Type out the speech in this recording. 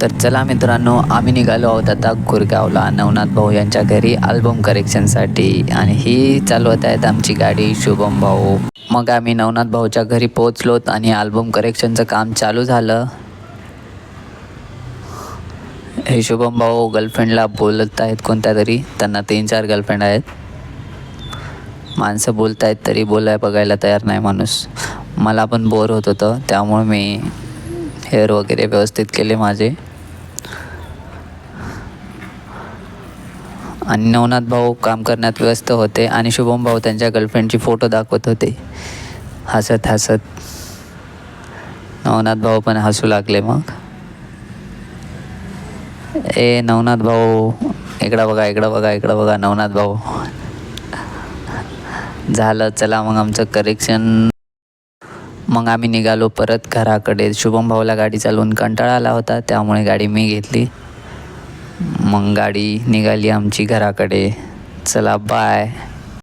तर चला मित्रांनो, आम्ही निघालो आहोत आता गुरगावला नवनाथ भाऊ यांच्या घरी अल्बम करेक्शनसाठी. आणि ही चालवत आहेत आमची गाडी शुभम भाऊ. मग आम्ही नवनाथ भाऊच्या घरी पोहोचलोत आणि अल्बम करेक्शनचं काम चालू झालं. हे शुभम भाऊ गर्लफ्रेंडला बोलत आहेत कोणत्या तरी, त्यांना 3-4 गर्लफ्रेंड आहेत. माणसं बोलत आहेत तरी बघायला तयार नाही माणूस. मला पण बोर होत होतं, त्यामुळे मी हेअर वगैरे व्यवस्थित केले माझे. आणि नवनाथ भाऊ काम करण्यात व्यस्त होते आणि शुभम भाऊ त्यांच्या गर्लफ्रेंडची फोटो दाखवत होते हसत हसत. नवनाथ भाऊ पण हसू लागले. मग नवनाथ भाऊ इकडं बघा नवनाथ भाऊ. झालं, चला मग आमचं करेक्शन. मग आम्ही निघालो परत घराकडे. शुभम भाऊला गाडी चालवून कंटाळा आला होता, त्यामुळे गाडी मी घेतली. मग गाडी निघाली आमची घराकडे. चला बाय.